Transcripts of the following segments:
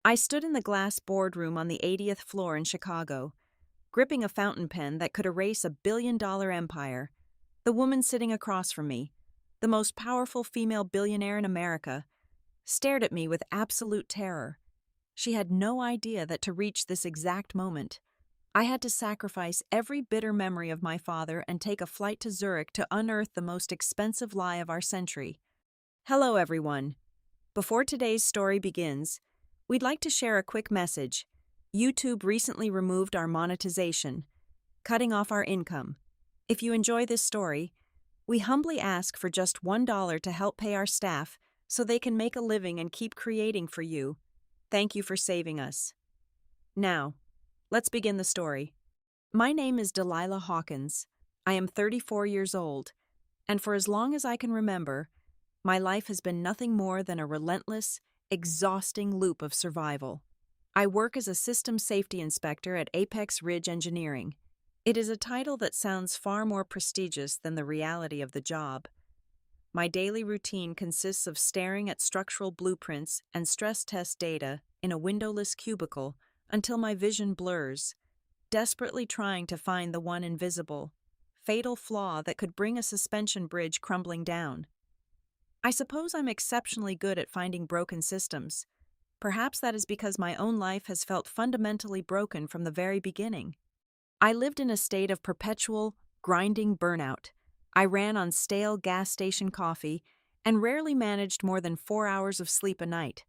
I stood in the glass boardroom on the 80th floor in Chicago, gripping a fountain pen that could erase a billion-dollar empire. The woman sitting across from me, the most powerful female billionaire in America, stared at me with absolute terror. She had no idea that to reach this exact moment, I had to sacrifice every bitter memory of my father and take a flight to Zurich to unearth the most expensive lie of our century. Hello, everyone. Before today's story begins, we'd like to share a quick message. YouTube recently removed our monetization, cutting off our income. If you enjoy this story, we humbly ask for just $1 to help pay our staff so they can make a living and keep creating for you. Thank you for saving us. Now, let's begin the story. My name is Delilah Hawkins. I am 34 years old, and for as long as I can remember, my life has been nothing more than a relentless, exhausting loop of survival. I work as a system safety inspector at Apex Ridge Engineering. It is a title that sounds far more prestigious than the reality of the job. My daily routine consists of staring at structural blueprints and stress test data in a windowless cubicle until my vision blurs, desperately trying to find the one invisible, fatal flaw that could bring a suspension bridge crumbling down. I suppose I'm exceptionally good at finding broken systems. Perhaps that is because my own life has felt fundamentally broken from the very beginning. I lived in a state of perpetual, grinding burnout. I ran on stale gas station coffee and rarely managed more than 4 hours of sleep a night.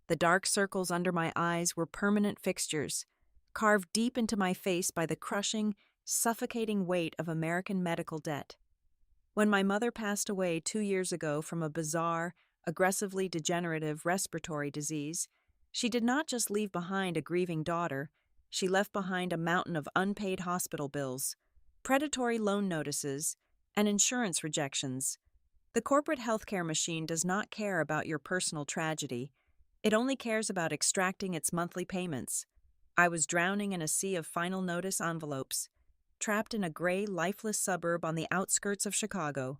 The dark circles under my eyes were permanent fixtures, carved deep into my face by the crushing, suffocating weight of American medical debt. When my mother passed away 2 years ago from a bizarre, aggressively degenerative respiratory disease, she did not just leave behind a grieving daughter, she left behind a mountain of unpaid hospital bills, predatory loan notices, and insurance rejections. The corporate healthcare machine does not care about your personal tragedy. It only cares about extracting its monthly payments. I was drowning in a sea of final notice envelopes, trapped in a gray, lifeless suburb on the outskirts of Chicago.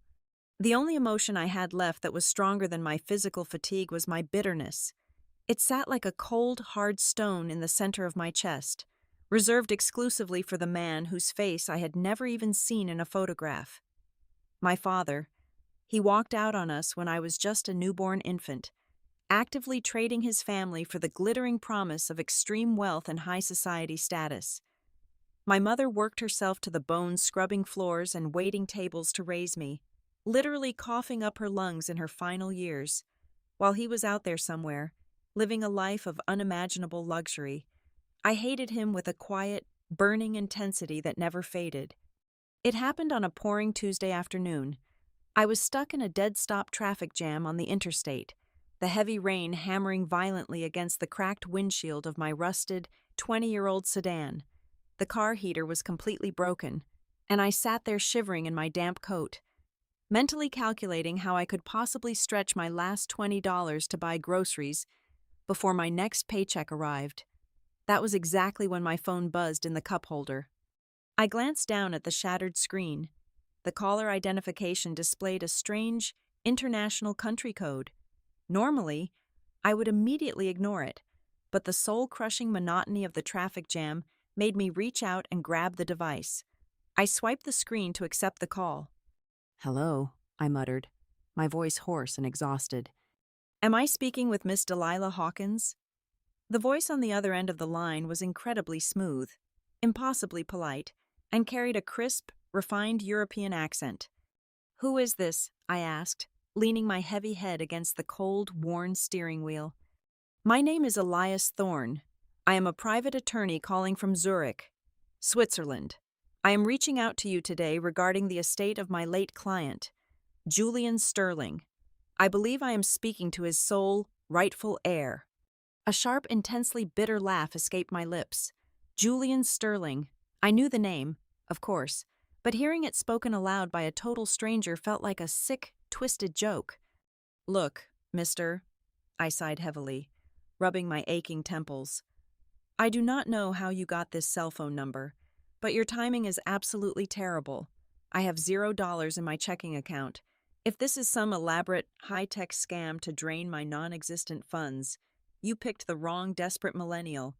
The only emotion I had left that was stronger than my physical fatigue was my bitterness. It sat like a cold, hard stone in the center of my chest, reserved exclusively for the man whose face I had never even seen in a photograph. My father. He walked out on us when I was just a newborn infant, actively trading his family for the glittering promise of extreme wealth and high society status. My mother worked herself to the bone scrubbing floors and waiting tables to raise me, literally coughing up her lungs in her final years, while he was out there somewhere, living a life of unimaginable luxury. I hated him with a quiet, burning intensity that never faded. It happened on a pouring Tuesday afternoon. I was stuck in a dead-stop traffic jam on the interstate, the heavy rain hammering violently against the cracked windshield of my rusted, 20-year-old sedan. The car heater was completely broken, and I sat there shivering in my damp coat, mentally calculating how I could possibly stretch my last $20 to buy groceries before my next paycheck arrived. That was exactly when my phone buzzed in the cup holder. I glanced down at the shattered screen. The caller identification displayed a strange, international country code. Normally, I would immediately ignore it, but the soul-crushing monotony of the traffic jam made me reach out and grab the device. I swiped the screen to accept the call. "Hello," I muttered, my voice hoarse and exhausted. "Am I speaking with Miss Delilah Hawkins?" The voice on the other end of the line was incredibly smooth, impossibly polite, and carried a crisp, refined European accent. "Who is this?" I asked, leaning my heavy head against the cold, worn steering wheel. "My name is Elias Thorne. I am a private attorney calling from Zurich, Switzerland. I am reaching out to you today regarding the estate of my late client, Julian Sterling. I believe I am speaking to his sole, rightful heir." A sharp, intensely bitter laugh escaped my lips. Julian Sterling. I knew the name, of course, but hearing it spoken aloud by a total stranger felt like a sick, twisted joke. "Look, mister," I sighed heavily, rubbing my aching temples. "I do not know how you got this cell phone number, but your timing is absolutely terrible. I have $0 in my checking account. If this is some elaborate, high-tech scam to drain my non-existent funds, You picked the wrong desperate millennial.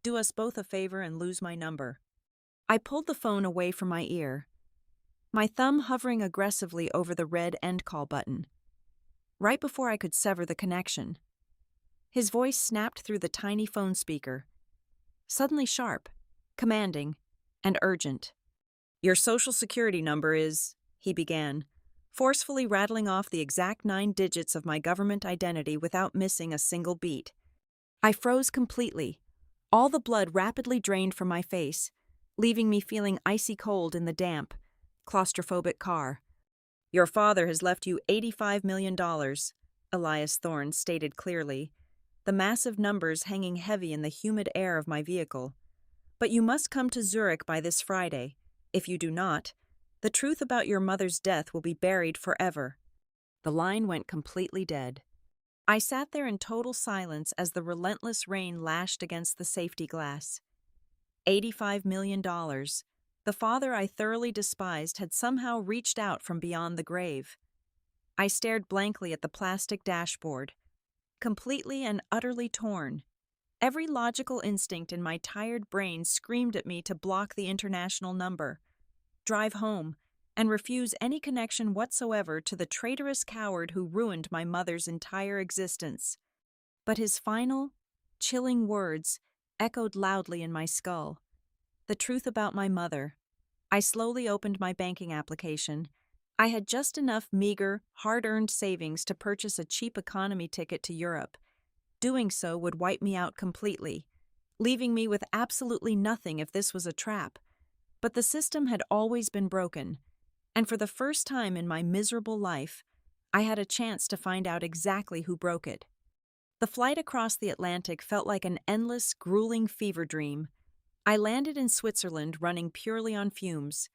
Do us both a favor and lose my number. I pulled the phone away from my ear, my thumb hovering aggressively over the red end call button. Right before I could sever the connection, his voice snapped through the tiny phone speaker, suddenly sharp, commanding, and urgent. Your social security number is, he began, forcefully rattling off the exact 9 digits of my government identity without missing a single beat. I froze completely, all the blood rapidly drained from my face, leaving me feeling icy cold in the damp, claustrophobic car. Your father has left you $85 million, Elias Thorne stated clearly, the massive numbers hanging heavy in the humid air of my vehicle. But you must come to Zurich by this Friday. If you do not, the truth about your mother's death will be buried forever. The line went completely dead. I sat there in total silence as the relentless rain lashed against the safety glass. $85 million. The father I thoroughly despised had somehow reached out from beyond the grave. I stared blankly at the plastic dashboard, completely and utterly torn. Every logical instinct in my tired brain screamed at me to block the international number, drive home, and refuse any connection whatsoever to the traitorous coward who ruined my mother's entire existence. But his final, chilling words echoed loudly in my skull. The truth about my mother. I slowly opened my banking application. I had just enough meager, hard-earned savings to purchase a cheap economy ticket to Europe. Doing so would wipe me out completely, leaving me with absolutely nothing if this was a trap. But the system had always been broken, and for the first time in my miserable life, I had a chance to find out exactly who broke it. The flight across the Atlantic felt like an endless, grueling fever dream. I landed in Switzerland running purely on fumes,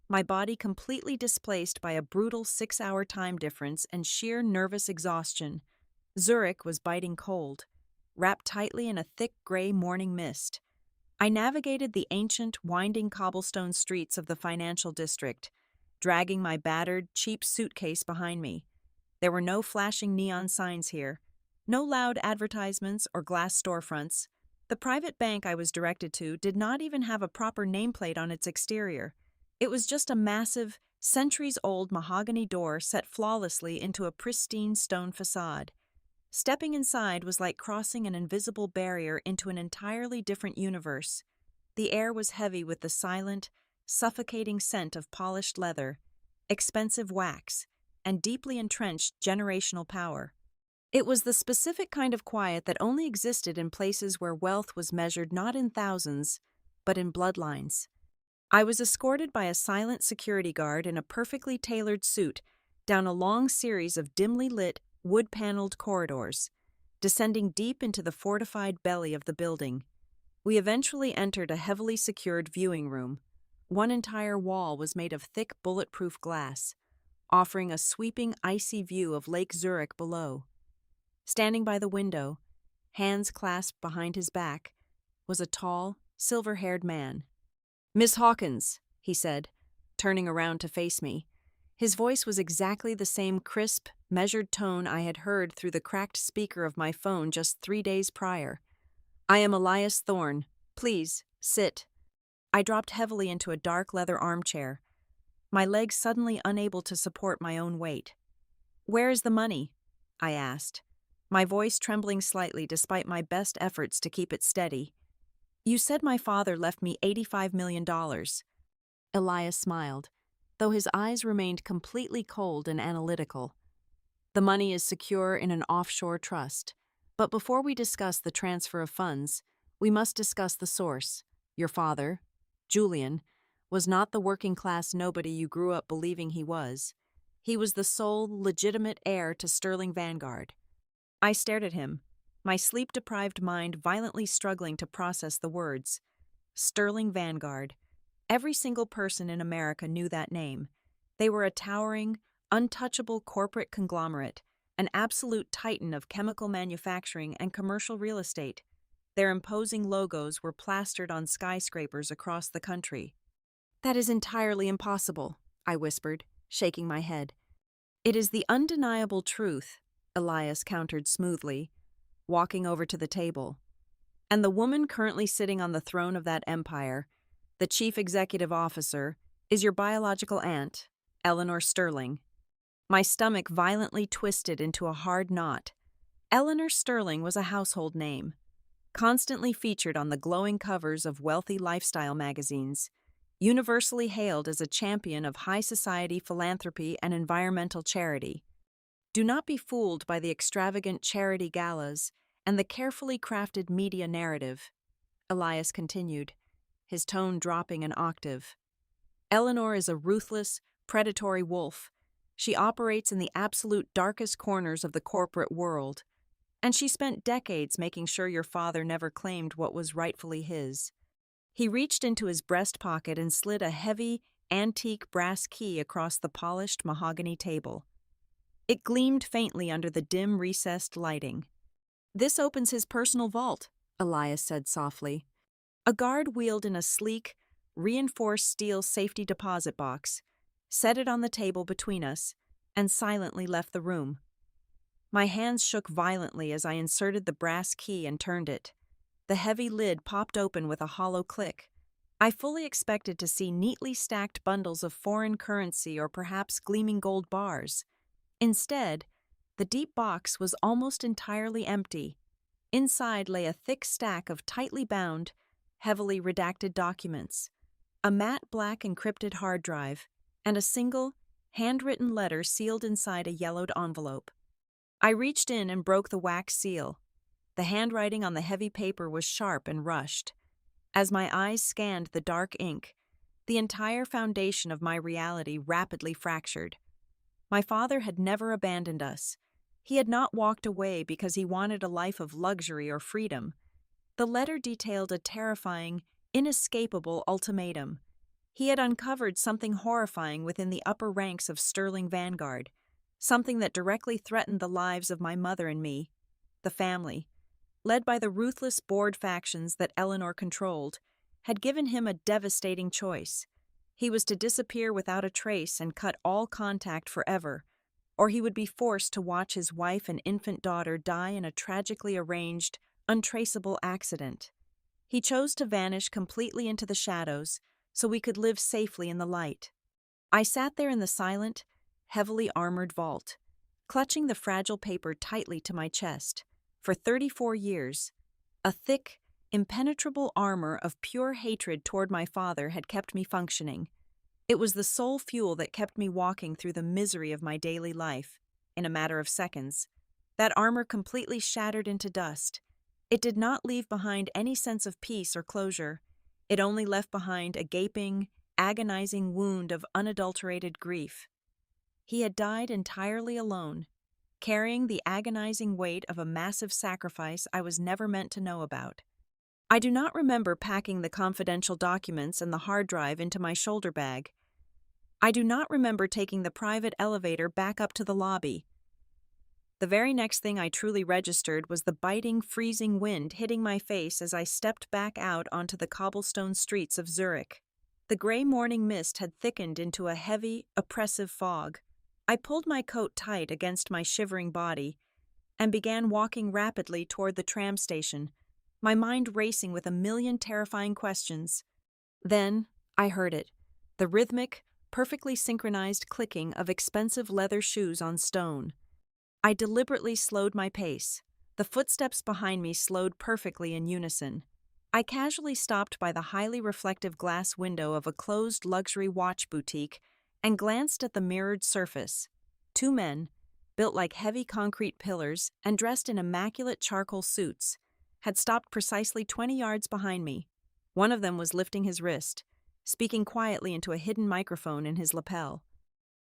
my body completely displaced by a brutal 6-hour time difference and sheer nervous exhaustion. Zurich was biting cold, wrapped tightly in a thick gray morning mist. I navigated the ancient, winding cobblestone streets of the financial district, dragging my battered, cheap suitcase behind me. There were no flashing neon signs here, no loud advertisements or glass storefronts. The private bank I was directed to did not even have a proper nameplate on its exterior. It was just a massive, centuries-old mahogany door set flawlessly into a pristine stone facade. Stepping inside was like crossing an invisible barrier into an entirely different universe. The air was heavy with the silent, suffocating scent of polished leather, expensive wax, and deeply entrenched generational power. It was the specific kind of quiet that only existed in places where wealth was measured not in thousands, but in bloodlines. I was escorted by a silent security guard in a perfectly tailored suit down a long series of dimly lit, wood-paneled corridors, descending deep into the fortified belly of the building. We eventually entered a heavily secured viewing room. One entire wall was made of thick, bulletproof glass, offering a sweeping, icy view of Lake Zurich below. Standing by the window, hands clasped behind his back, was a tall, silver-haired man. "Miss Hawkins," he said, turning around to face me. His voice was exactly the same crisp, measured tone I had heard through the cracked speaker of my phone just 3 days prior. "I am Elias Thorne. Please, sit." I dropped heavily into a dark leather armchair, my legs suddenly unable to support my own weight. "Where is the money?" I asked, my voice trembling slightly despite my best efforts to keep it steady. "You said my father left me $85 million. Elias smiled, though his eyes remained completely cold and analytical. "The money is secure in an offshore trust. But before we discuss the transfer of funds, we must discuss the source. Your father, Julian, was not the working-class nobody you grew up believing he was. He was the sole, legitimate heir to Sterling Vanguard." I stared at him, my sleep-deprived mind violently struggling to process the words. Sterling Vanguard. Every single person in America knew that name. They were a towering, untouchable corporate conglomerate, an absolute titan of chemical manufacturing and commercial real estate. Their imposing logos were plastered on skyscrapers across the country. "That is entirely impossible," I whispered, shaking my head. "It is the undeniable truth," Elias countered smoothly. walking over to the table. And the woman currently sitting on the throne of that empire, the chief executive officer, is your biological aunt, Eleanor Sterling. My stomach violently twisted into a hard knot. Eleanor Sterling was a household name, constantly featured on the glowing covers of wealthy lifestyle magazines, universally hailed as a champion of high society philanthropy and environmental charity. Do not be fooled by the extravagant charity galas and the carefully crafted media narrative, Elias continued, his tone dropping an octave. Eleanor is a ruthless, predatory wolf. She operates in the absolute darkest corners of the corporate world, and she spent decades making sure your father never claimed what was rightfully his. He reached into his breast pocket and slid a heavy, antique brass key across the polished mahogany table. It gleamed faintly under the dim, recessed lighting. "This opens his personal vault," Elias said softly. A guard wheeled in a sleek, reinforced steel safety deposit box, set it on the table between us, and silently left the room. My hands shook violently as I inserted the brass key and turned it. The heavy lid popped open with a hollow click. I fully expected to see neatly stacked bundles of foreign currency or perhaps gleaming gold bars. Instead, the deep box was almost entirely empty. Inside lay a thick stack of tightly bound, heavily redacted documents, a matte black encrypted hard drive, and a single, handwritten letter sealed inside a yellowed envelope. I reached in and broke the wax seal. The handwriting on the heavy paper was sharp and rushed. As my eyes scanned the dark ink, the entire foundation of my reality rapidly fractured. My father had never abandoned us. He had not walked away because he wanted a life of luxury or freedom. The letter detailed a terrifying, inescapable ultimatum. He had uncovered something horrifying within the upper ranks of Sterling Vanguard, something that directly threatened the lives of my mother and me. The family, led by the ruthless board factions that Eleanor controlled, had given him a devastating choice. He was to disappear without a trace and cut all contact forever, or he would be forced to watch his wife and infant daughter die in a tragically arranged, untraceable accident. He chose to vanish completely into the shadows so we could live safely in the light. I sat there in the silent, heavily armored vault, clutching the fragile paper tightly to my chest. For 34 years, a thick, impenetrable armor of pure hatred toward my father had kept me functioning. It was the sole fuel that kept me walking through the misery of my daily life. In a matter of seconds, that armor completely shattered into dust. It did not leave behind any sense of peace or closure. It only left behind a gaping, agonizing wound of unadulterated grief. He had died entirely alone, carrying the agonizing weight of a massive sacrifice I was never meant to know about. I do not remember packing the confidential documents and the hard drive into my shoulder bag. I do not remember taking the private elevator back up to the lobby. The very next thing I truly registered was the biting, freezing wind hitting my face as I stepped back out onto the cobblestone streets of Zurich. The gray morning mist had thickened into a heavy, oppressive fog. I pulled my coat tight against my shivering body and began walking rapidly toward the tram station, my mind racing with a million terrifying questions. Then I heard it, the rhythmic, perfectly synchronized clicking of expensive leather shoes on stone. I deliberately slowed my pace. The footsteps behind me slowed perfectly in unison. I casually stopped by the highly reflective glass window of a closed luxury watch boutique and glanced at the mirrored surface. Two men, built like heavy concrete pillars and dressed in immaculate charcoal suits, had stopped precisely 20 yards behind me. One of them was lifting his wrist, speaking quietly into a hidden microphone in his lapel.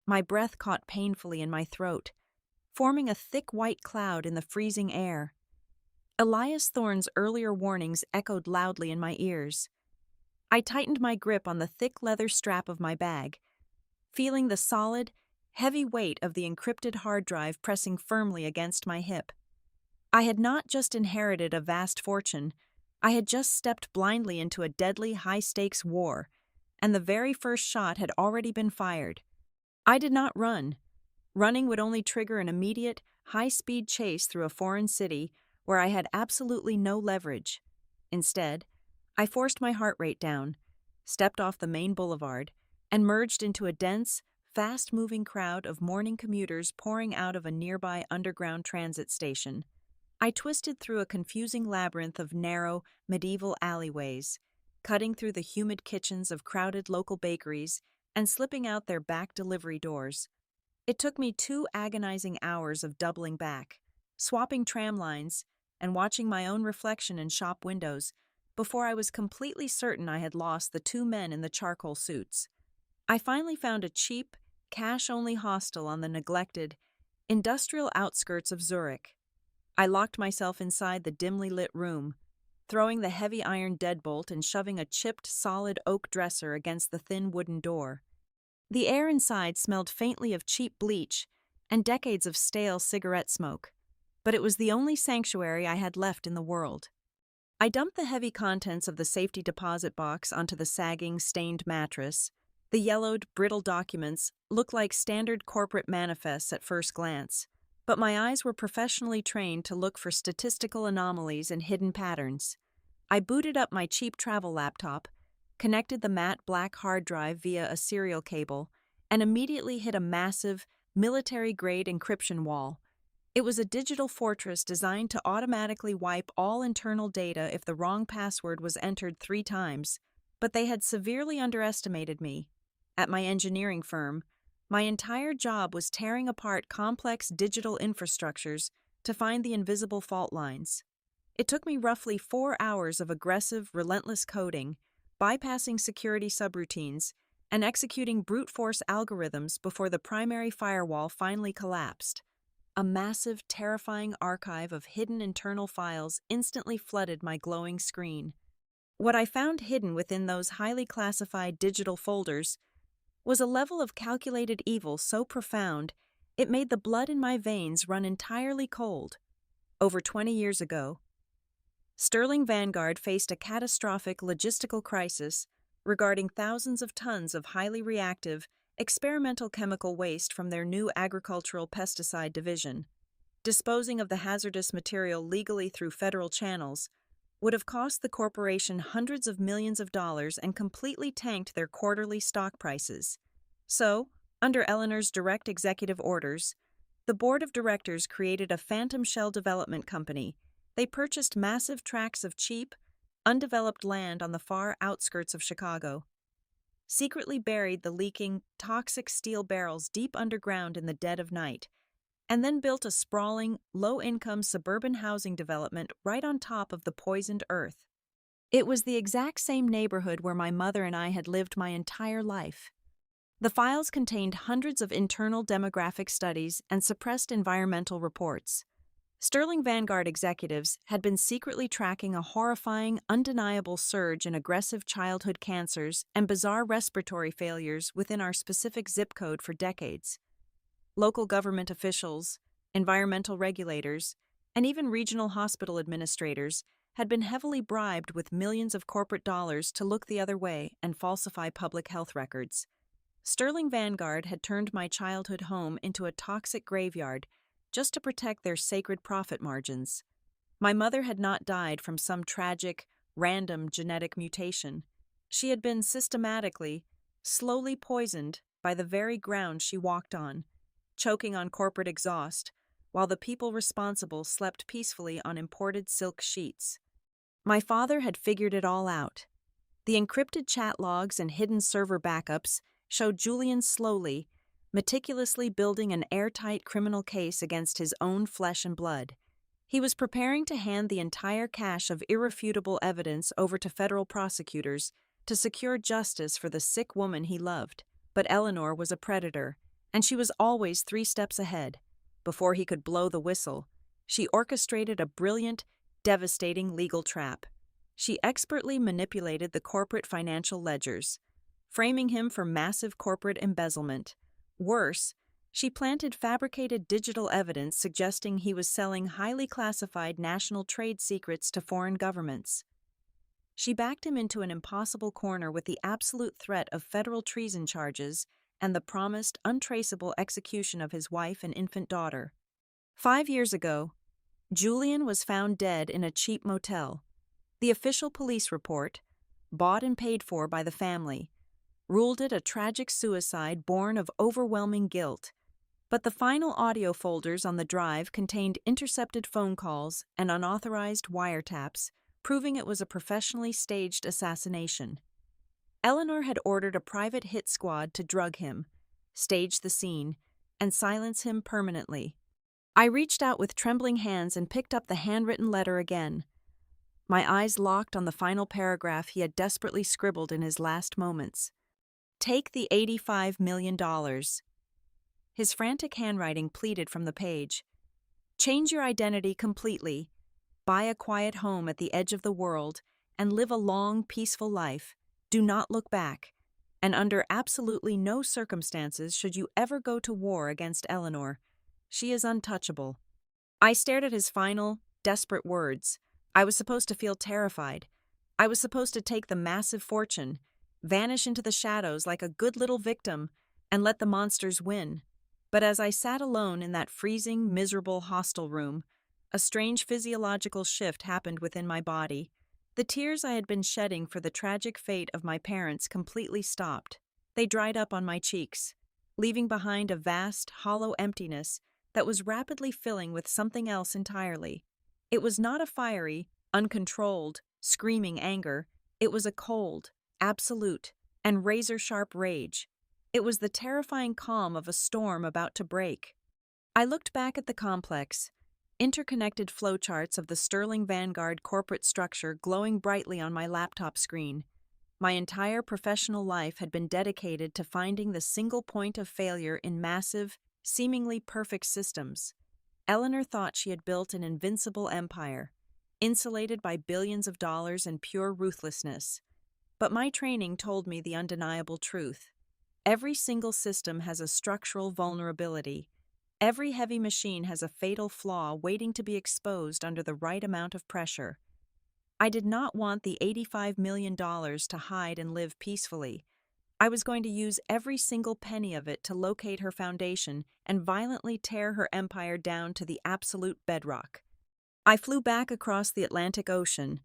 My breath caught painfully in my throat, forming a thick white cloud in the freezing air. Elias Thorne's earlier warnings echoed loudly in my ears. I tightened my grip on the thick leather strap of my bag, feeling the solid, heavy weight of the encrypted hard drive pressing firmly against my hip. I had not just inherited a vast fortune, I had just stepped blindly into a deadly, high-stakes war, and the very first shot had already been fired. I did not run. Running would only trigger an immediate, high-speed chase through a foreign city where I had absolutely no leverage. Instead, I forced my heart rate down, stepped off the main boulevard, and merged into a dense, fast-moving crowd of morning commuters pouring out of a nearby underground transit station. I twisted through a confusing labyrinth of narrow, medieval alleyways, cutting through the humid kitchens of crowded local bakeries and slipping out their back delivery doors. It took me 2 agonizing hours of doubling back, swapping tram lines, and watching my own reflection in shop windows before I was completely certain I had lost the 2 men in the charcoal suits. I finally found a cheap, cash-only hostel on the neglected, industrial outskirts of Zurich. I locked myself inside the dimly lit room, throwing the heavy iron deadbolt and shoving a chipped, solid oak dresser against the thin wooden door. The air inside smelled faintly of cheap bleach and decades of stale cigarette smoke, but it was the only sanctuary I had left in the world. I dumped the heavy contents of the safety deposit box onto the sagging, stained mattress. The yellowed, brittle documents looked like standard corporate manifests at first glance, but my eyes were professionally trained to look for statistical anomalies and hidden patterns. I booted up my cheap travel laptop, connected the matte black hard drive via a serial cable, and immediately hit a massive, military-grade encryption wall. It was a digital fortress designed to automatically wipe all internal data if the wrong password was entered 3 times, but they had severely underestimated me. At my engineering firm, my entire job was tearing apart complex digital infrastructures to find the invisible fault lines. It took me roughly 4 hours of aggressive, relentless coding, bypassing security subroutines, and executing brute force algorithms before the primary firewall finally collapsed. A massive, terrifying archive of hidden internal files instantly flooded my glowing screen. What I found hidden within those highly classified digital folders was a level of calculated evil so profound it made the blood in my veins run entirely cold. Over 20 years ago, Sterling Vanguard faced a catastrophic logistical crisis regarding thousands of tons of highly reactive, experimental chemical waste from their new agricultural pesticide division. Disposing of the hazardous material legally through federal channels would have cost the corporation hundreds of millions of dollars and completely tanked their quarterly stock prices. So, under Eleanor's direct executive orders, the board of directors created a phantom shell development company. They purchased massive tracts of cheap, undeveloped land on the far outskirts of Chicago, secretly buried the leaking, toxic steel barrels deep underground in the dead of night, and then built a sprawling, low-income suburban housing development right on top of the poisoned earth. It was the exact same neighborhood where my mother and I had lived my entire life. The files contained hundreds of internal demographic studies and suppressed environmental reports. Sterling Vanguard executives had been secretly tracking a horrifying, undeniable surge in aggressive childhood cancers and bizarre respiratory failures within our specific zip code for decades. Local government officials, environmental regulators, and even regional hospital administrators had been heavily bribed with millions of corporate dollars to look the other way and falsify public health records. Sterling Vanguard had turned my childhood home into a toxic graveyard just to protect their sacred profit margins. My mother had not died from some tragic, random genetic mutation. She had been systematically, slowly poisoned by the very ground she walked on, choking on corporate exhaust, while the people responsible slept peacefully on imported silk sheets. My father had figured it all out. The encrypted chat logs and hidden server backups showed Julian slowly, meticulously building an airtight criminal case against his own flesh and blood. He was preparing to hand the entire cache of irrefutable evidence over to federal prosecutors to secure justice for the sick woman he loved. But Eleanor was a predator, and she was always 3 steps ahead. Before he could blow the whistle, she orchestrated a brilliant, devastating legal trap. She expertly manipulated the corporate financial ledgers, framing him for massive corporate embezzlement. Worse, she planted fabricated digital evidence suggesting he was selling highly classified national trade secrets to foreign governments. She backed him into an impossible corner with the absolute threat of federal treason charges and the promised untraceable execution of his wife and infant daughter. 5 years ago, Julian was found dead in a cheap motel. The official police report, bought and paid for by the family, ruled it a tragic suicide born of overwhelming guilt. But the final audio folders on the drive contained intercepted phone calls and unauthorized wiretaps, proving it was a professionally staged assassination. Eleanor had ordered a private hit squad to drug him, stage the scene, and silence him permanently. I reached out with trembling hands and picked up the handwritten letter again. My eyes locked on the final paragraph he had desperately scribbled in his last moments. Take the $85 million. His frantic handwriting pleaded from the page. Change your identity completely, buy a quiet home at the edge of the world, and live a long, peaceful life. Do not look back, and under absolutely no circumstances should you ever go to war against Eleanor. She is untouchable. I stared at his final, desperate words. I was supposed to feel terrified. I was supposed to take the massive fortune, vanish into the shadows like a good little victim, and let the monsters win. But as I sat alone in that freezing, miserable hostel room, a strange physiological shift happened within my body. The tears I had been shedding for the tragic fate of my parents completely stopped. They dried up on my cheeks, leaving behind a vast, hollow emptiness that was rapidly filling with something else entirely. It was not a fiery, uncontrolled, screaming anger. It was a cold, absolute, and razor-sharp rage. It was the terrifying calm of a storm about to break. I looked back at the complex, interconnected flowcharts of the Sterling Vanguard corporate structure glowing brightly on my laptop screen. My entire professional life had been dedicated to finding the single point of failure in massive, seemingly perfect systems. Eleanor thought she had built an invincible empire, insulated by billions of dollars and pure ruthlessness. But my training told me the undeniable truth. Every single system has a structural vulnerability. Every heavy machine has a fatal flaw waiting to be exposed under the right amount of pressure. I did not want the $85 million to hide and live peacefully. I was going to use every single penny of it to locate her foundation and violently tear her empire down to the absolute bedrock. I flew back across the Atlantic Ocean,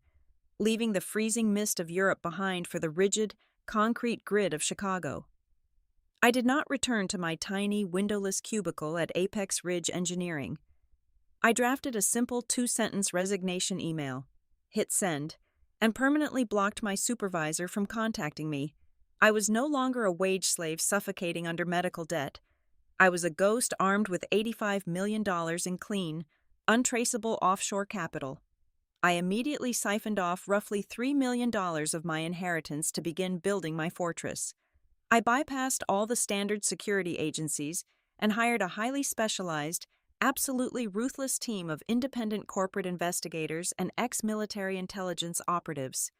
leaving the freezing mist of Europe behind for the rigid, concrete grid of Chicago. I did not return to my tiny, windowless cubicle at Apex Ridge Engineering. I drafted a simple 2-sentence resignation email, hit send, and permanently blocked my supervisor from contacting me. I was no longer a wage slave suffocating under medical debt. I was a ghost armed with $85 million in clean, untraceable offshore capital. I immediately siphoned off roughly $3 million of my inheritance to begin building my fortress. I bypassed all the standard security agencies and hired a highly specialized, absolutely ruthless team of independent corporate investigators and ex-military intelligence operatives.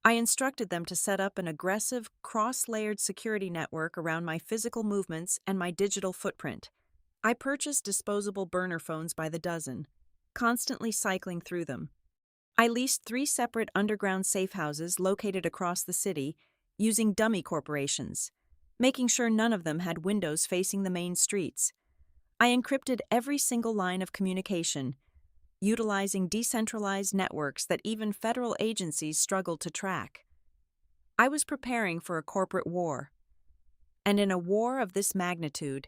I instructed them to set up an aggressive, cross-layered security network around my physical movements and my digital footprint. I purchased disposable burner phones by the dozen, constantly cycling through them. I leased 3 separate underground safe houses located across the city using dummy corporations, making sure none of them had windows facing the main streets. I encrypted every single line of communication, utilizing decentralized networks that even federal agencies struggled to track. I was preparing for a corporate war. And in a war of this magnitude,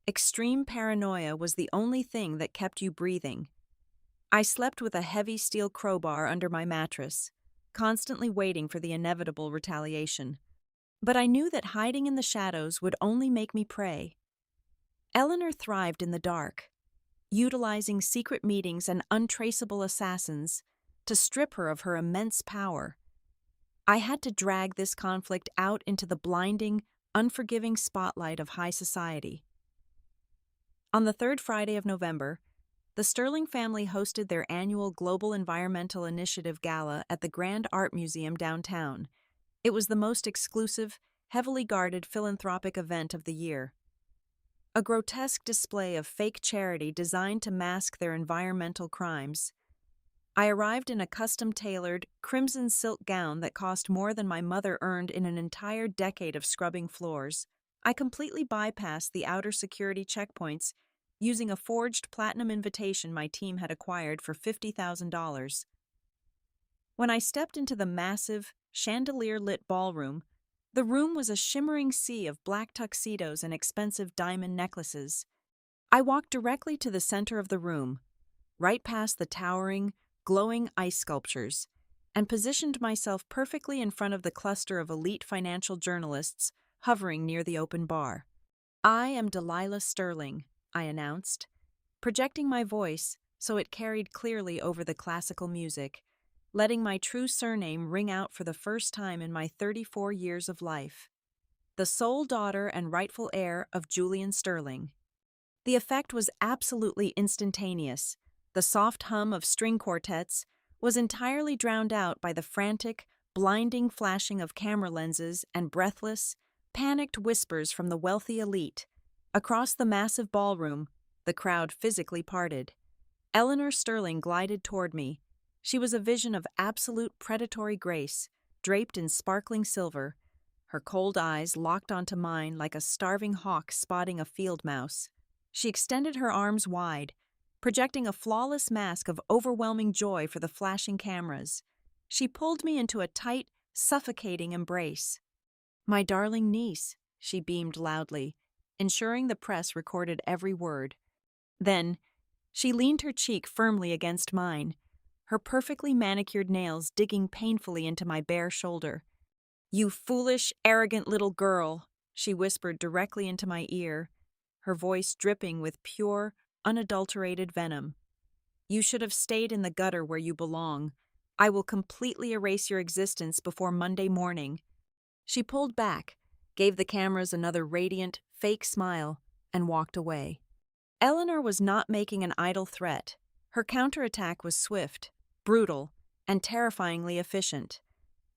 extreme paranoia was the only thing that kept you breathing. I slept with a heavy steel crowbar under my mattress, constantly waiting for the inevitable retaliation. But I knew that hiding in the shadows would only make me prey. Eleanor thrived in the dark, utilizing secret meetings and untraceable assassins to strip her of her immense power. I had to drag this conflict out into the blinding, unforgiving spotlight of high society. On the third Friday of November, the Sterling family hosted their annual Global Environmental Initiative Gala at the Grand Art Museum downtown. It was the most exclusive, heavily guarded philanthropic event of the year. A grotesque display of fake charity designed to mask their environmental crimes. I arrived in a custom-tailored, crimson silk gown that cost more than my mother earned in an entire decade of scrubbing floors. I completely bypassed the outer security checkpoints using a forged platinum invitation my team had acquired for $50,000. When I stepped into the massive, chandelier-lit ballroom, the room was a shimmering sea of black tuxedos and expensive diamond necklaces. I walked directly to the center of the room, right past the towering, glowing ice sculptures, and positioned myself perfectly in front of the cluster of elite financial journalists hovering near the open bar. "I am Delilah Sterling," I announced, projecting my voice so it carried clearly over the classical music, letting my true surname ring out for the first time in my 34 years of life. The sole daughter and rightful heir of Julian Sterling. The effect was absolutely instantaneous. The soft hum of string quartets was entirely drowned out by the frantic, blinding flashing of camera lenses and breathless, panicked whispers from the wealthy elite. Across the massive ballroom, the crowd physically parted. Eleanor Sterling glided toward me. She was a vision of absolute predatory grace, draped in sparkling silver, her cold eyes locked onto mine like a starving hawk spotting a field mouse. She extended her arms wide, projecting a flawless mask of overwhelming joy for the flashing cameras. She pulled me into a tight, suffocating embrace. "My darling niece," she beamed loudly, ensuring the press recorded every word. Then, she leaned her cheek firmly against mine, her perfectly manicured nails digging painfully into my bare shoulder. "You foolish, arrogant little girl," she whispered directly into my ear, her voice dripping with pure, unadulterated venom. "You should have stayed in the gutter where you belong. I will completely erase your existence before Monday morning." She pulled back, gave the cameras another radiant, fake smile, and walked away. Eleanor was not making an idle threat. Her counterattack was swift, brutal, and terrifyingly efficient.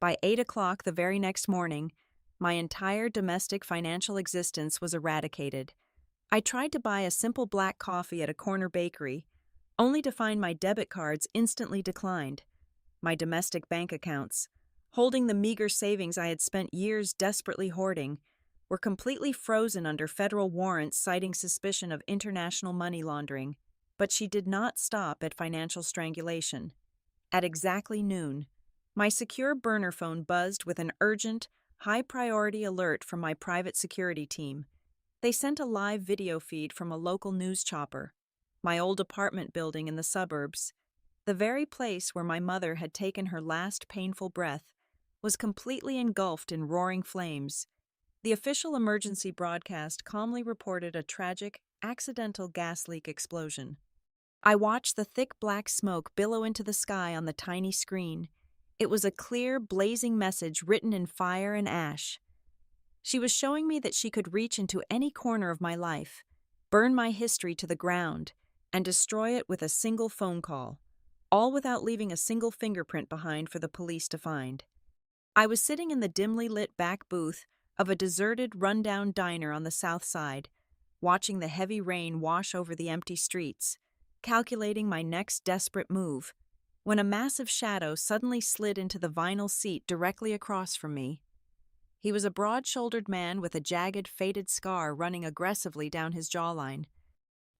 By 8 o'clock the very next morning, my entire domestic financial existence was eradicated. I tried to buy a simple black coffee at a corner bakery, only to find my debit cards instantly declined. My domestic bank accounts, holding the meager savings I had spent years desperately hoarding, were completely frozen under federal warrants citing suspicion of international money laundering. But she did not stop at financial strangulation. At exactly noon, my secure burner phone buzzed with an urgent, high-priority alert from my private security team. They sent a live video feed from a local news chopper. My old apartment building in the suburbs, the very place where my mother had taken her last painful breath, was completely engulfed in roaring flames. The official emergency broadcast calmly reported a tragic, accidental gas leak explosion. I watched the thick black smoke billow into the sky on the tiny screen. It was a clear, blazing message written in fire and ash. She was showing me that she could reach into any corner of my life, burn my history to the ground, and destroy it with a single phone call, all without leaving a single fingerprint behind for the police to find. I was sitting in the dimly lit back booth of a deserted, rundown diner on the south side, watching the heavy rain wash over the empty streets, calculating my next desperate move, when a massive shadow suddenly slid into the vinyl seat directly across from me. He was a broad-shouldered man with a jagged, faded scar running aggressively down his jawline.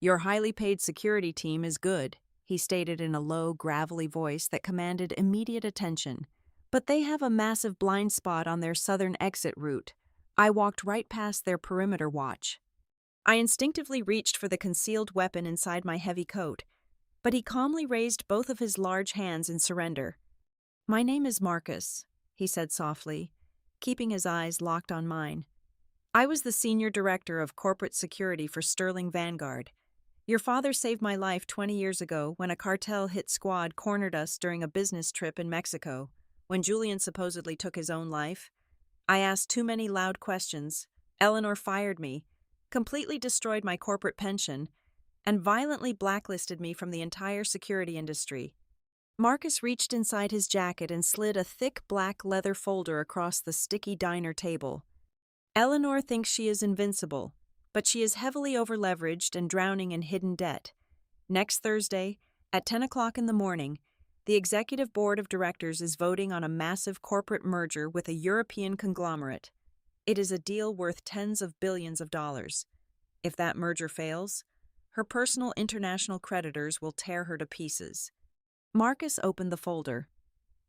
"Your highly paid security team is good," he stated in a low, gravelly voice that commanded immediate attention. "But they have a massive blind spot on their southern exit route. I walked right past their perimeter watch." I instinctively reached for the concealed weapon inside my heavy coat, but he calmly raised both of his large hands in surrender. "My name is Marcus," he said softly, keeping his eyes locked on mine. "I was the senior director of corporate security for Sterling Vanguard. Your father saved my life 20 years ago when a cartel hit squad cornered us during a business trip in Mexico, when Julian supposedly took his own life. I asked too many loud questions. Eleanor fired me, completely destroyed my corporate pension, and violently blacklisted me from the entire security industry." Marcus reached inside his jacket and slid a thick black leather folder across the sticky diner table. "Eleanor thinks she is invincible, but she is heavily overleveraged and drowning in hidden debt. Next Thursday, at 10 o'clock in the morning, the executive board of directors is voting on a massive corporate merger with a European conglomerate. It is a deal worth tens of billions of dollars. If that merger fails, Her personal international creditors will tear her to pieces. Marcus opened the folder,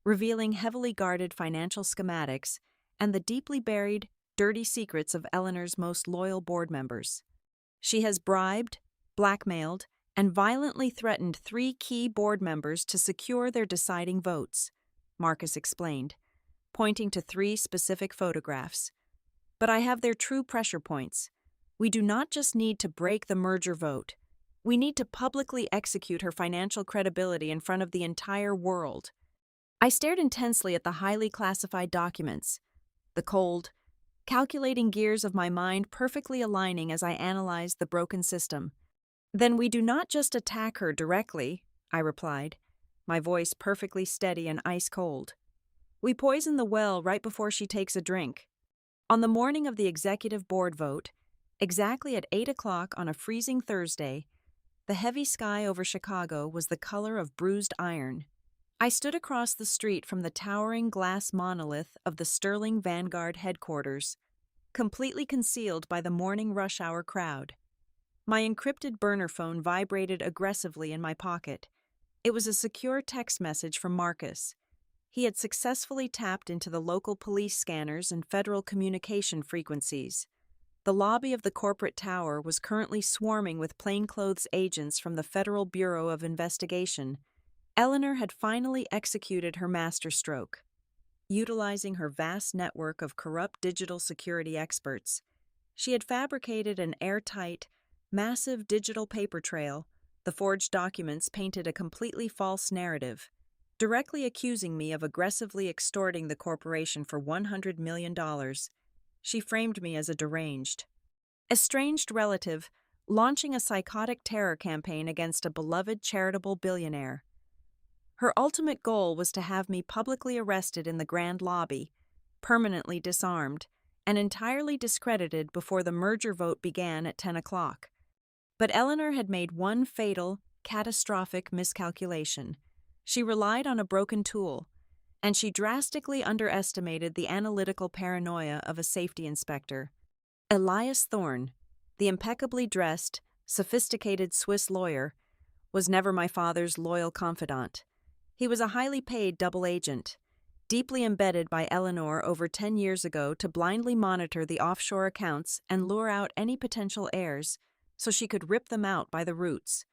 revealing heavily guarded financial schematics and the deeply buried, dirty secrets of Eleanor's most loyal board members. She has bribed, blackmailed, and violently threatened 3 key board members to secure their deciding votes, Marcus explained, pointing to 3 specific photographs. But I have their true pressure points. We do not just need to break the merger vote. We need to publicly execute her financial credibility in front of the entire world. I stared intensely at the highly classified documents, the cold, calculating gears of my mind perfectly aligning as I analyzed the broken system. Then we do not just attack her directly, I replied, my voice perfectly steady and ice cold. We poison the well right before she takes a drink. On the morning of the executive board vote, exactly at 8 o'clock on a freezing Thursday, the heavy sky over Chicago was the color of bruised iron. I stood across the street from the towering glass monolith of the Sterling Vanguard headquarters, completely concealed by the morning rush hour crowd. My encrypted burner phone vibrated aggressively in my pocket. It was a secure text message from Marcus. He had successfully tapped into the local police scanners and federal communication frequencies. The lobby of the corporate tower was currently swarming with plainclothes agents from the Federal Bureau of Investigation. Eleanor had finally executed her masterstroke. Utilizing her vast network of corrupt digital security experts, she had fabricated an airtight, massive digital paper trail. The forged documents painted a completely false narrative, directly accusing me of aggressively extorting the corporation for $100 million. She framed me as a deranged, estranged relative launching a psychotic terror campaign against a beloved charitable billionaire. Her ultimate goal was to have me publicly arrested in the Grand Lobby, permanently disarmed, and entirely discredited before the merger vote began at 10 o'clock. But Eleanor had made one fatal, catastrophic miscalculation. She relied on a broken tool, and she drastically underestimated the analytical paranoia of a safety inspector. Elias Thorne, the impeccably dressed, sophisticated Swiss lawyer, was never my father's loyal confidant. He was a highly paid double agent, deeply embedded by Eleanor over 10 years ago to blindly monitor the offshore accounts and lure out any potential heirs so she could rip them out by the roots.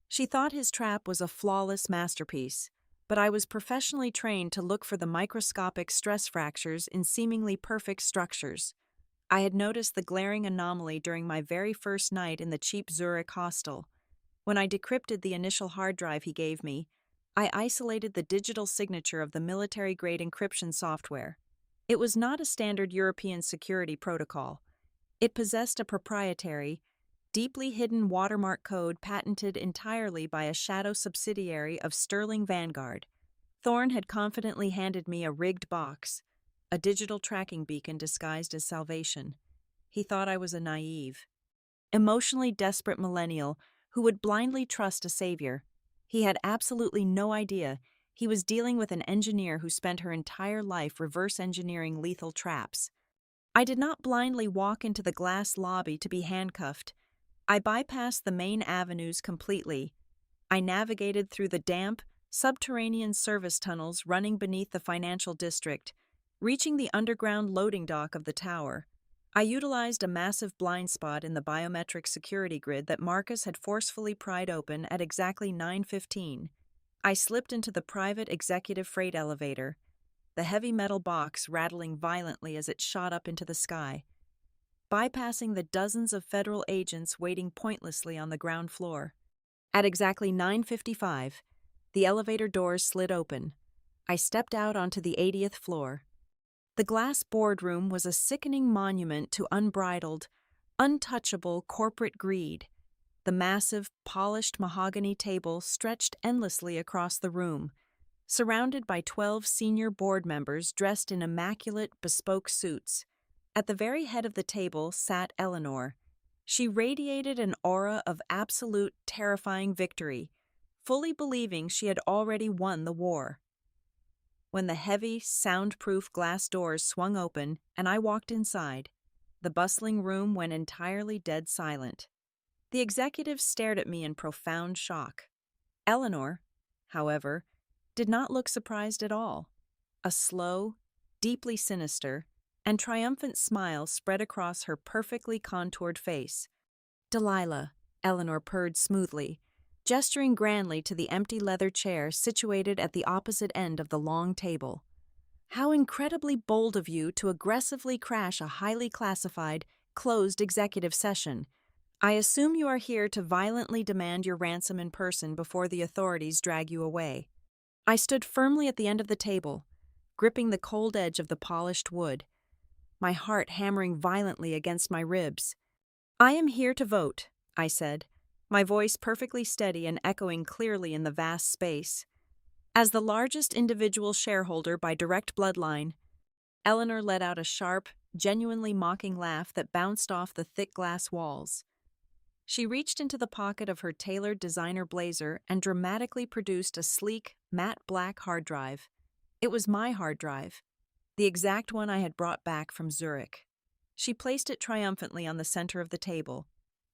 She thought his trap was a flawless masterpiece, but I was professionally trained to look for the microscopic stress fractures in seemingly perfect structures. I had noticed the glaring anomaly during my very first night in the cheap Zurich hostel. When I decrypted the initial hard drive he gave me, I isolated the digital signature of the military-grade encryption software. It was not a standard European security protocol. It possessed a proprietary, deeply hidden watermark code patented entirely by a shadow subsidiary of Sterling Vanguard. Thorne had confidently handed me a rigged box, a digital tracking beacon disguised as salvation. He thought I was a naive, emotionally desperate millennial who would blindly trust a savior. He had absolutely no idea he was dealing with an engineer who spent her entire life reverse engineering lethal traps. I did not blindly walk into the glass lobby to be handcuffed. I bypassed the main avenues completely. I navigated through the damp, subterranean service tunnels running beneath the financial district, reaching the underground loading dock of the tower. I utilized a massive blind spot in the biometric security grid that Marcus had forcefully pried open at exactly 9:15. I slipped into the private executive freight elevator, the heavy metal box rattling violently as it shot up into the sky, bypassing the dozens of federal agents waiting pointlessly on the ground floor. At exactly 9:55, the elevator doors slid open. I stepped out onto the 80th floor. The glass boardroom was a sickening monument to unbridled, untouchable corporate greed. The massive, polished mahogany table stretched endlessly across the room, surrounded by 12 senior board members dressed in immaculate, bespoke suits. At the very head of the table sat Eleanor. She radiated an aura of absolute, terrifying victory, fully believing she had already won the war. When the heavy, soundproof glass doors swung open and I walked inside, the bustling room went entirely dead silent. The executives stared at me in profound shock. Eleanor, however, did not look surprised at all. A slow, deeply sinister, and triumphant smile spread across her perfectly contoured face. Delilah, Eleanor purred smoothly, gesturing grandly to the empty leather chair situated at the opposite end of the long table. How incredibly bold of you to aggressively crash a highly classified, closed executive session. I assume you are here to violently demand your ransom in person before the authorities drag you away. I stood firmly at the end of the table, gripping the cold edge of the polished wood, my heart hammering violently against my ribs. I am here to vote, I said, my voice perfectly steady and echoing clearly in the vast space. As the largest individual shareholder by direct bloodline, Eleanor let out a sharp, genuinely mocking laugh that bounced off the thick glass walls. She reached into the pocket of her tailored designer blazer and dramatically produced a sleek, matte black hard drive. It was my hard drive, the exact one I had brought back from Zurich. She placed it triumphantly on the center of the table,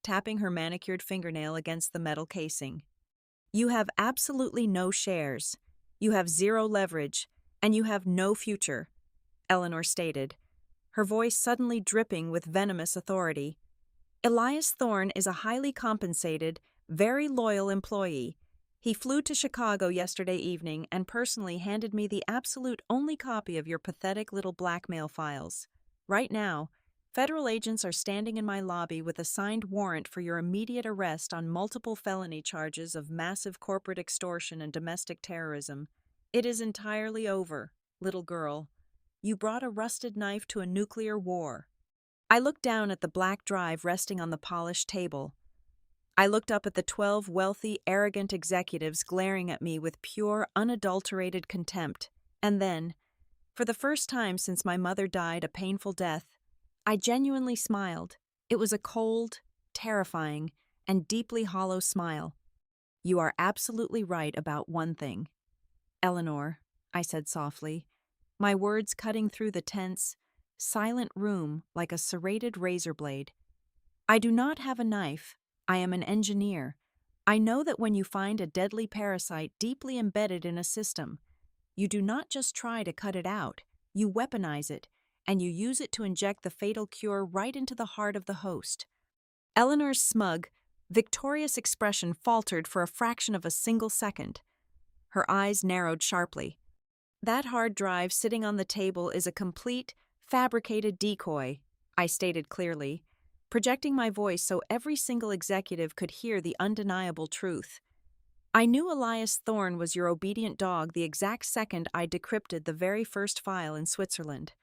tapping her manicured fingernail against the metal casing. You have absolutely no shares. You have zero leverage, and you have no future, Eleanor stated, her voice suddenly dripping with venomous authority. Elias Thorne is a highly compensated, very loyal employee. He flew to Chicago yesterday evening and personally handed me the absolute only copy of your pathetic little blackmail files. Right now, federal agents are standing in my lobby with a signed warrant for your immediate arrest on multiple felony charges of massive corporate extortion and domestic terrorism. It is entirely over, little girl. You brought a rusted knife to a nuclear war. I looked down at the black drive resting on the polished table. I looked up at the 12 wealthy, arrogant executives glaring at me with pure, unadulterated contempt, and then, for the first time since my mother died a painful death, I genuinely smiled. It was a cold, terrifying, and deeply hollow smile. You are absolutely right about one thing. Eleanor, I said softly, my words cutting through the tense, silent room like a serrated razor blade. I do not have a knife. I am an engineer. I know that when you find a deadly parasite deeply embedded in a system, you do not just try to cut it out, you weaponize it, and you use it to inject the fatal cure right into the heart of the host. Eleanor's smug, victorious expression faltered for a fraction of a single second. Her eyes narrowed sharply. That hard drive sitting on the table is a complete, fabricated decoy, I stated clearly, projecting my voice so every single executive could hear the undeniable truth. I knew Elias Thorne was your obedient dog the exact second I decrypted the very first file in Switzerland.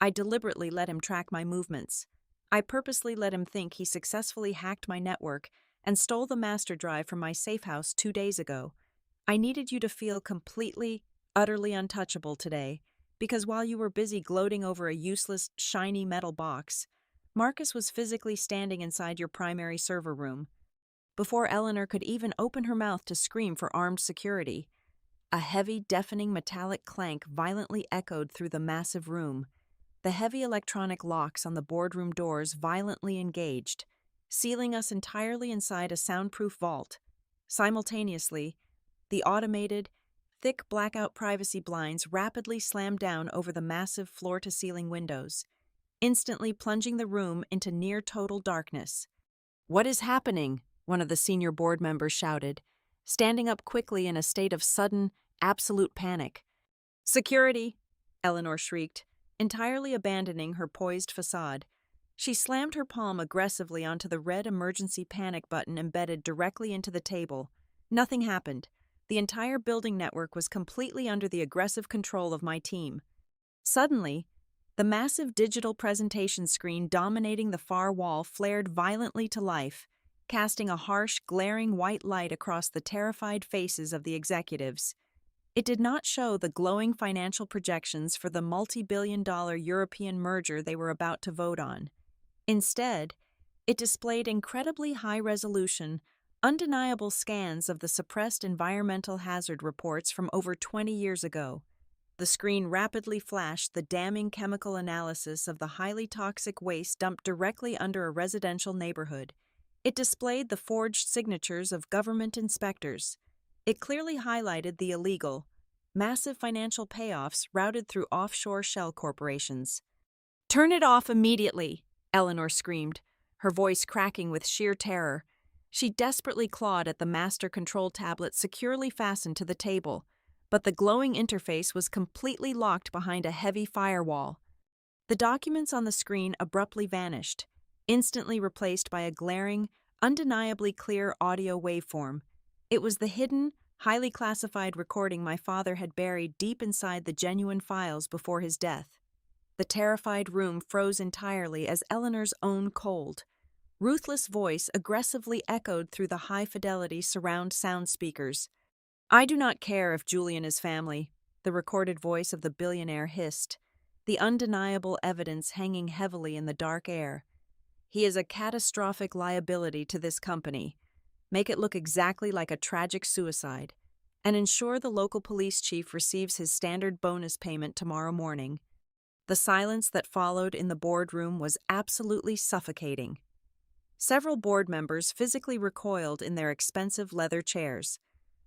I deliberately let him track my movements. I purposely let him think he successfully hacked my network and stole the master drive from my safe house 2 days ago. I needed you to feel completely, utterly untouchable today, because while you were busy gloating over a useless, shiny metal box, Marcus was physically standing inside your primary server room. Before Eleanor could even open her mouth to scream for armed security, a heavy, deafening metallic clank violently echoed through the massive room. The heavy electronic locks on the boardroom doors violently engaged, sealing us entirely inside a soundproof vault. Simultaneously, the automated, thick blackout privacy blinds rapidly slammed down over the massive floor-to-ceiling windows, instantly plunging the room into near-total darkness. "What is happening?" one of the senior board members shouted, standing up quickly in a state of sudden, absolute panic. "Security!" Eleanor shrieked, entirely abandoning her poised facade. She slammed her palm aggressively onto the red emergency panic button embedded directly into the table. Nothing happened. The entire building network was completely under the aggressive control of my team. Suddenly, the massive digital presentation screen dominating the far wall flared violently to life, casting a harsh, glaring white light across the terrified faces of the executives. It did not show the glowing financial projections for the multi-billion-dollar European merger they were about to vote on. Instead, it displayed incredibly high-resolution, undeniable scans of the suppressed environmental hazard reports from over 20 years ago. The screen rapidly flashed the damning chemical analysis of the highly toxic waste dumped directly under a residential neighborhood, It displayed the forged signatures of government inspectors. It clearly highlighted the illegal, massive financial payoffs routed through offshore shell corporations. "Turn it off immediately!" Eleanor screamed, her voice cracking with sheer terror. She desperately clawed at the master control tablet securely fastened to the table, but the glowing interface was completely locked behind a heavy firewall. The documents on the screen abruptly vanished, instantly replaced by a glaring, undeniably clear audio waveform. It was the hidden, highly classified recording my father had buried deep inside the genuine files before his death. The terrified room froze entirely as Eleanor's own cold, ruthless voice aggressively echoed through the high-fidelity surround sound speakers. "I do not care if Julian is family," the recorded voice of the billionaire hissed, the undeniable evidence hanging heavily in the dark air. "He is a catastrophic liability to this company. Make it look exactly like a tragic suicide, and ensure the local police chief receives his standard bonus payment tomorrow morning." The silence that followed in the boardroom was absolutely suffocating. Several board members physically recoiled in their expensive leather chairs,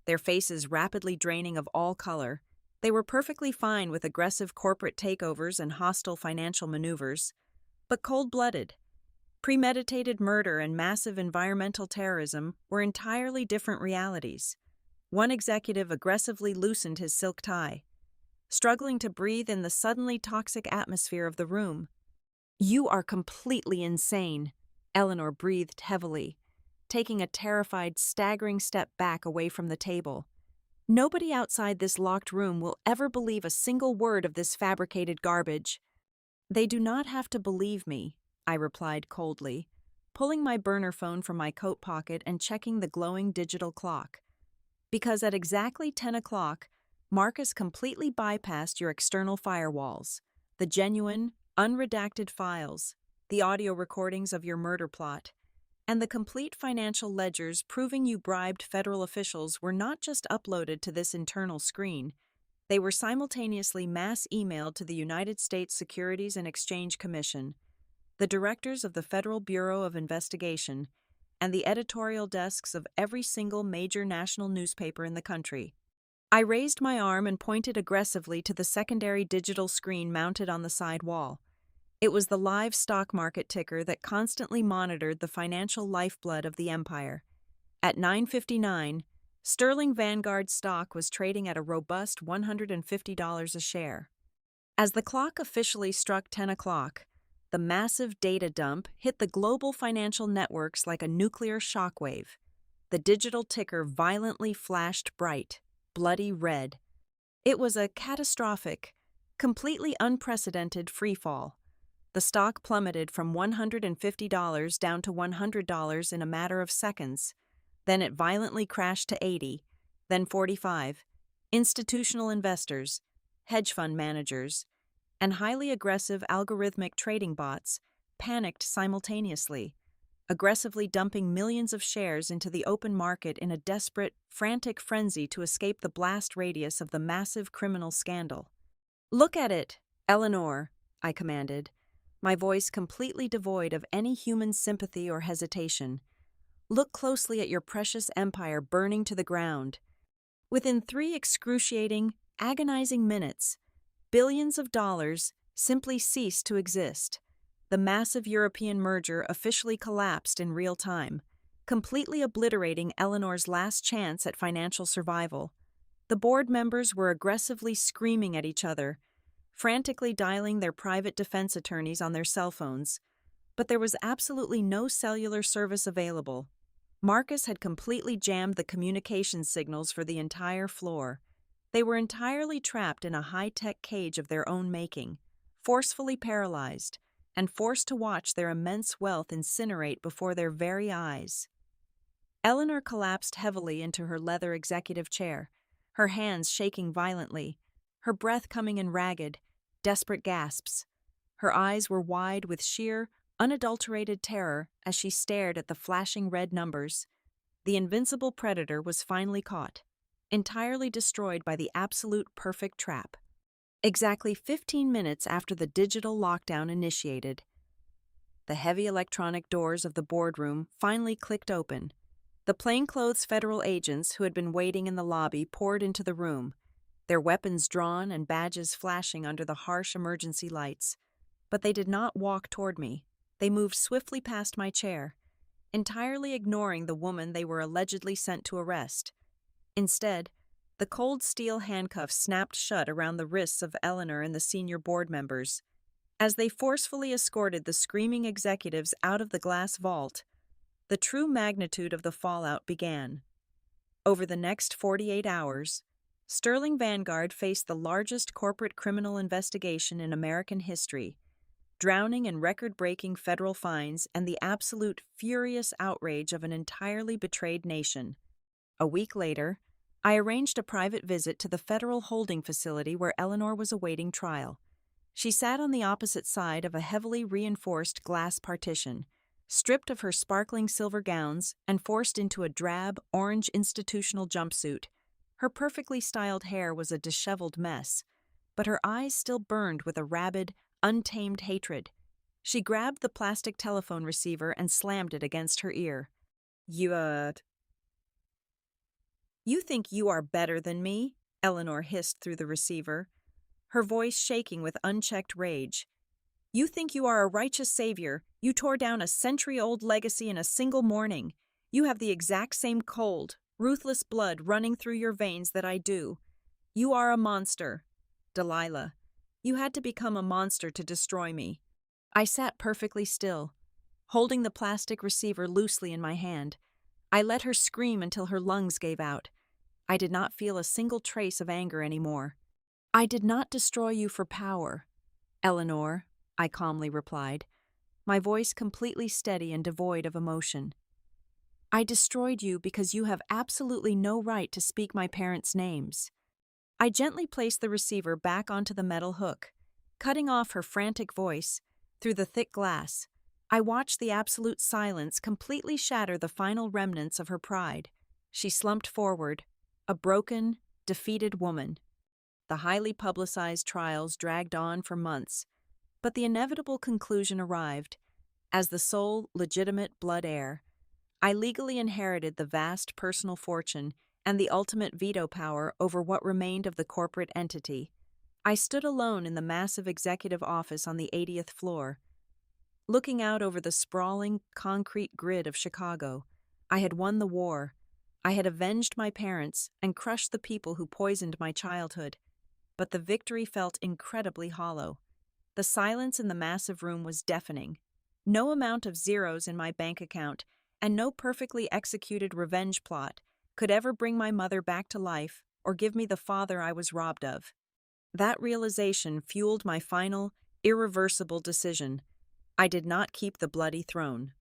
their faces rapidly draining of all color. They were perfectly fine with aggressive corporate takeovers and hostile financial maneuvers, but cold-blooded, premeditated murder and massive environmental terrorism were entirely different realities. One executive aggressively loosened his silk tie, struggling to breathe in the suddenly toxic atmosphere of the room. "You are completely insane," Eleanor breathed heavily, taking a terrified, staggering step back away from the table. "Nobody outside this locked room will ever believe a single word of this fabricated garbage." "They do not have to believe me," I replied coldly, pulling my burner phone from my coat pocket and checking the glowing digital clock. "Because at exactly 10 o'clock, Marcus completely bypassed your external firewalls, the genuine, unredacted files, the audio recordings of your murder plot, and the complete financial ledgers proving you bribed federal officials were not just uploaded to this internal screen, they were simultaneously mass emailed to the United States Securities and Exchange Commission, the directors of the Federal Bureau of Investigation, and the editorial desks of every single major national newspaper in the country." I raised my arm and pointed aggressively to the secondary digital screen mounted on the side wall. It was the live stock market ticker that constantly monitored the financial lifeblood of the empire. At 9:59, Sterling Vanguard stock was trading at a robust $150 a share. As the clock officially struck 10 o'clock, the massive data dump hit the global financial networks like a nuclear shockwave. The digital ticker violently flashed bright, bloody red. It was a catastrophic, completely unprecedented freefall. The stock plummeted from $150 down to $100 in a matter of seconds. Then it violently crashed to 80, then 45. Institutional investors, hedge fund managers, and highly aggressive algorithmic trading bots panicked simultaneously, aggressively dumping millions of shares into the open market in a desperate, frantic frenzy to escape the blast radius of the massive criminal scandal. "Look at it, Eleanor," I commanded, my voice completely devoid of any human sympathy or hesitation. "Look closely at your precious empire burning to the ground." Within 3 excruciating, agonizing minutes, billions of dollars simply ceased to exist. The massive European merger officially collapsed in real time, completely obliterating Eleanor's last chance at financial survival. The board members were aggressively screaming at each other, frantically dialing their private defense attorneys on their cell phones, but there was absolutely no cellular service available. Marcus had completely jammed the communication signals for the entire floor. They were entirely trapped in a high-tech cage of their own making, forcefully paralyzed, and forced to watch their immense wealth incinerate before their very eyes. Eleanor collapsed heavily into her leather executive chair, her hands shaking violently, her breath coming in ragged, desperate gasps. Her eyes were wide with sheer, unadulterated terror as she stared at the flashing red numbers. The invincible predator was finally caught, entirely destroyed by the absolute perfect trap. Exactly 15 minutes after the digital lockdown initiated, The heavy electronic doors of the boardroom finally clicked open. The plainclothes federal agents who had been waiting in the lobby poured into the room, their weapons drawn and badges flashing under the harsh emergency lights. But they did not walk toward me. They moved swiftly past my chair, entirely ignoring the woman they were allegedly sent to arrest. Instead, the cold steel handcuffs snapped shut around the wrists of Eleanor and the senior board members. As they forcefully escorted the screaming executives out of the glass vault, the true magnitude of the fallout began. Over the next 48 hours, Sterling Vanguard faced the largest corporate criminal investigation in American history, drowning in record-breaking federal fines and the absolute furious outrage of an entirely betrayed nation. A week later, I arranged a private visit to the federal holding facility where Eleanor was awaiting trial. She sat on the opposite side of a heavily reinforced glass partition, stripped of her sparkling silver gowns and forced into a drab, orange institutional jumpsuit. Her perfectly styled hair was a disheveled mess, but her eyes still burned with a rabid, untamed hatred. She grabbed the plastic telephone receiver and slammed it against her ear. You think you are better than me? Eleanor hissed through the receiver, her voice shaking with unchecked rage. You think you are a righteous savior. You tore down a century-old legacy in a single morning. You have the exact same cold, ruthless blood running through your veins that I do. You are a monster. Delilah, you had to become a monster to destroy me. I sat perfectly still, holding the plastic receiver loosely in my hand. I let her scream until her lungs gave out. I did not feel a single trace of anger anymore. I did not destroy you for power, Eleanor, I calmly replied, my voice completely steady and devoid of emotion. I destroyed you because you have absolutely no right to speak my parents' names. I gently placed the receiver back onto the metal hook, cutting off her frantic voice. Through the thick glass, I watched the absolute silence completely shatter the final remnants of her pride. She slumped forward, a broken, defeated woman. The highly publicized trials dragged on for months, but the inevitable conclusion arrived. As the sole legitimate blood heir, I legally inherited the vast personal fortune and the ultimate veto power over what remained of the corporate entity. I stood alone in the massive executive office on the 80th floor, looking out over the sprawling concrete grid of Chicago. I had won the war. I had avenged my parents and crushed the people who poisoned my childhood. But the victory felt incredibly hollow. The silence in the massive room was deafening. No amount of zeros in my bank account and no perfectly executed revenge plot could ever bring my mother back to life or give me the father I was robbed of. That realization fueled my final, irreversible decision. I did not keep the bloody throne.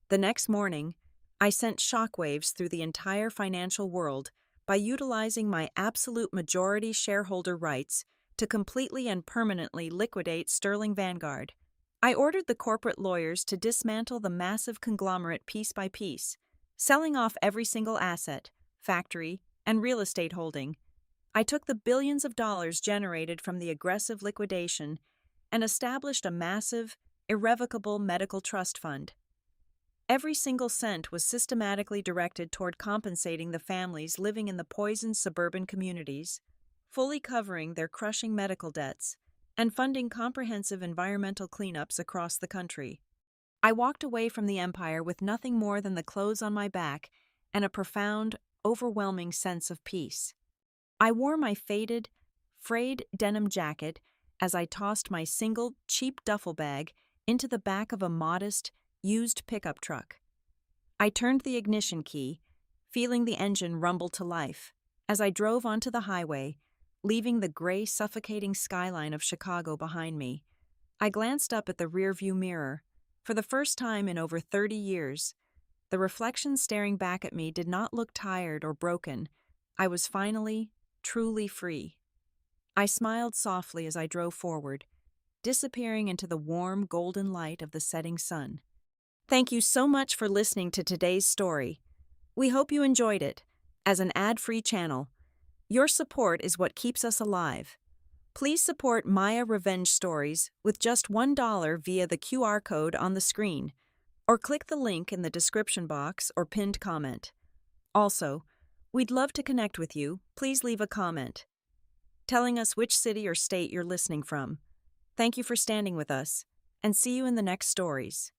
The next morning, I sent shockwaves through the entire financial world by utilizing my absolute majority shareholder rights to completely and permanently liquidate Sterling Vanguard. I ordered the corporate lawyers to dismantle the massive conglomerate piece by piece, selling off every single asset, factory, and real estate holding. I took the billions of dollars generated from the aggressive liquidation and established a massive, irrevocable medical trust fund. Every single cent was systematically directed toward compensating the families living in the poisoned suburban communities, fully covering their crushing medical debts, and funding comprehensive environmental cleanups across the country. I walked away from the empire with nothing more than the clothes on my back and a profound, overwhelming sense of peace. I wore my faded, frayed denim jacket as I tossed my single, cheap duffel bag into the back of a modest, used pickup truck. I turned the ignition key, feeling the engine rumble to life, as I drove onto the highway, leaving the gray, suffocating skyline of Chicago behind me. I glanced up at the rearview mirror. For the first time in over 30 years, the reflection staring back at me did not look tired or broken. I was finally, truly free. I smiled softly as I drove forward, disappearing into the warm, golden light of the setting sun. Thank you so much for listening to today's story. We hope you enjoyed it. As an ad-free channel, your support is what keeps us alive. Please support Maya Revenge Stories with just $1 via the QR code on the screen, or click the link in the description box or pinned comment. Also, we'd love to connect with you. Please leave a comment telling us which city or state you're listening from. Thank you for standing with us, and see you in the next stories.